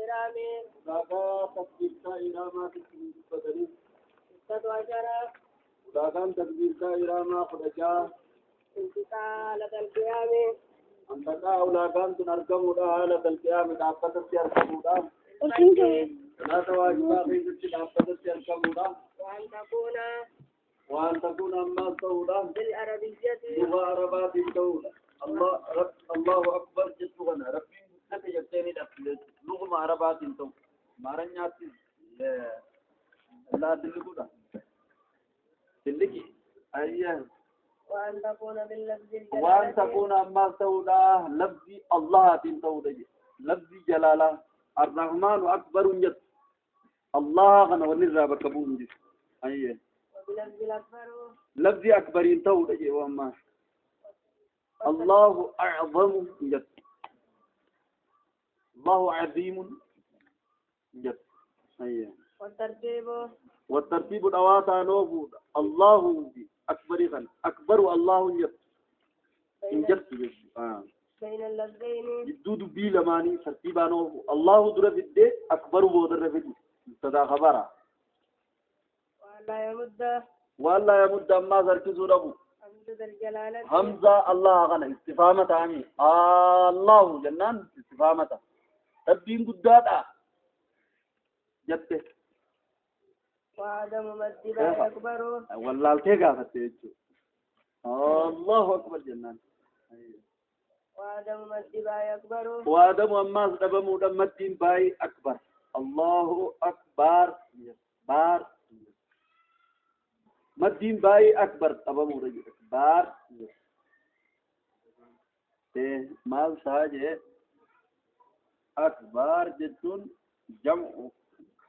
الكرام ولاغان تكبيرتا إراما تكبير 16 ولاغان تكبيرتا إراما خدجا انتقالة القيام أنتقا ولاغان تنرقم حالة القيام دابتت يركبودا ثلاث واجبات في دابتت يركبودا وأن تكون أما سودا بالعربية لغة عربات سودا الله أكبر جسوغنا ربي أنت يبتني لغة عربات سودا مارنيات لا دلقودا دلقي أيه وأن تكون باللفظ وأن تكون أما سودا لفظ الله سودا لفظ جلالة الرحمن أكبر جد الله غنى ونرى بكبون جد أيه وبلفظ الأكبر لفظ أكبر سودا وما الله أعظم جد الله عظيم جد أيه والترتيب دواتا نوبود الله أكبر غن أكبر الله جد إن جد بين اللفظين جدود بيلماني ترتيبا نوبو الله درفد أكبر ودرفد تدا خبره ولا يمد ما زركزو ربو همزة الله غنى استفامة عمي الله جنان استفامة تبين قداتا جبته وعدم مد با أكبر والله التقى فتيجو الله أكبر جنان وعدم مد با أكبر وعدم أما سدبمو دمتين باي أكبر الله أكبر بار مدين باي أكبر أبمو رجل أكبر مال ساجة أكبر جدون جمع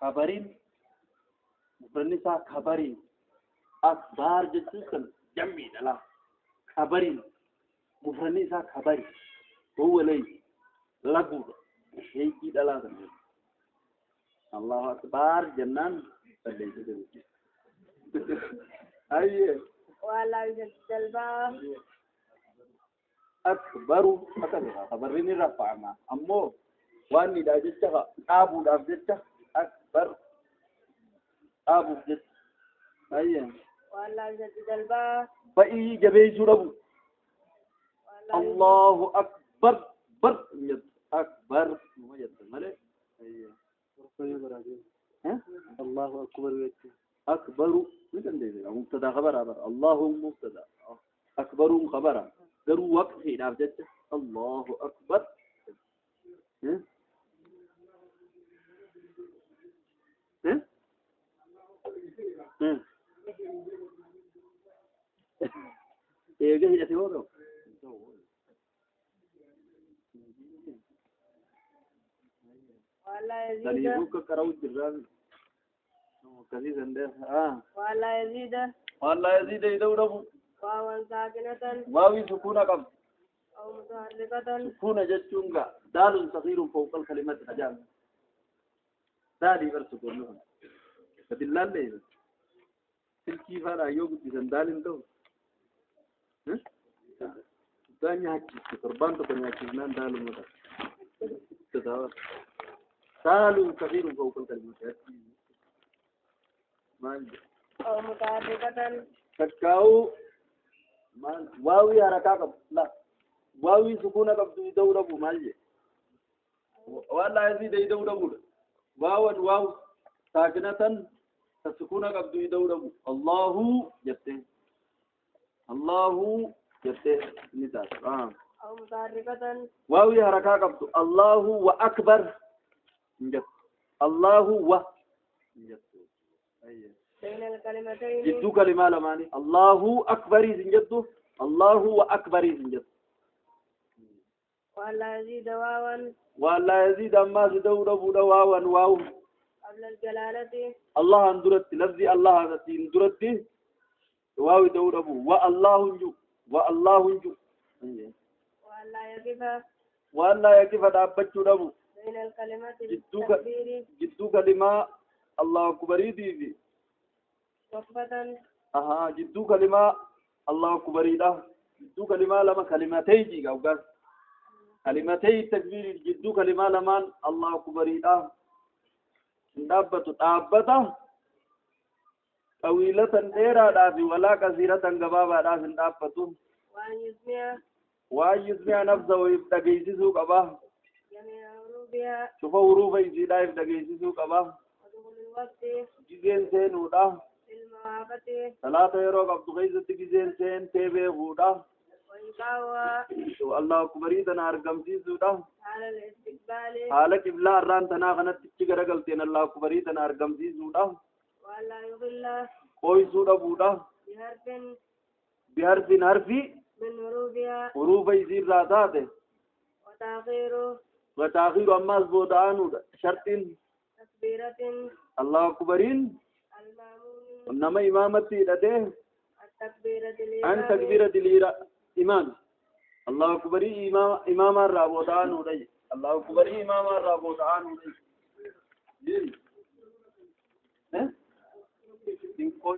خبرين مفرنسا خبرين أكبر جدون جمعي دلا خبرين مفرنسا خبرين هو لي لغو هيكي دلا الله أكبر جنان أيه ولا يوجد الباب أكبر خبرني رفع ما أمو واني دا جتها أبو دا جتها أكبر أبو جت أيه ولا يوجد الباب فإيه جبي جربو الله أكبر بر أكبر ما يتملك أيه الله أكبر أكبر مثل ذلك مبتدا خبر الله مبتدا أكبر خبر ذرو وقت في نافذته الله أكبر إيه جه يتوقع ولا يزيد دليلك كراو جرام كذي زندر ولا يزيد يدوربو واو ساكنة واوي سكون قبل أو متحركة سكون جتشونغا دال صغير فوق الكلمة حجام دالي برسكون لهم فدلال ليه تلكي فارا يوغ بزندال انتو دانيا حكي قربان تكون حكيزنان دالو مدى تداوى دال صغير فوق الكلمة أو متحركة تكاو واوي حركة لا واوي سكون قبض يدوربو مالجي ولا يزيد يدوربو واو ساكنة تسكون قبض يدوربو الله جته نتاس أو متحركة واوي حركة قبض الله وأكبر الله و بين الكلمتين جدو كلمة لماني الله أكبر زنجدو الله وأكبر زنجدو ولا يزيد واوا ولا يزيد أما زدو ربو واوا واو قبل الجلالة الله اندرت لفظي الله التي اندرت واو دو ربو والله نجو ولا يقف دابتشو ربو بين الكلمة التكبير جدو كلمة الله أكبر دي وقفة جدو كلمة الله أكبر ده جدو كلمة لما كلمتين جيغا وقال كلمتي التكبير جدو كلمة لمان الله أكبر دابة طويلة ديرا دافي ولا كثيرة غبابة دافي دابة وأن يسمع نفسه ويبتغيسسو قبا جميع حروفها شوف حروف يزيدا يبتغيسسو قبا ودخول الوقت جزين سينودا في المواقف صلاة يرو قبض غيزة جزين سين تيبه غودا وإيقاعها الله أكبر تنا أرقم سيسودا على الاستقبال حالك إبلا أران تنا غنت تجيغر قلتين الله أكبر تنا أرقم سيسودا وألا يضل قوي سودا بودا بحرف حرفي من حروفها حروف يزيد راتاته وتأخير وتأخير أما بودانو شرط تكبيرة الله أكبرين المأمون إنما إمامتي لديه التكبيرة عن تكبيرة الإمام الله أكبر إمام الرابودانو الله أكبر إمام الرابودانو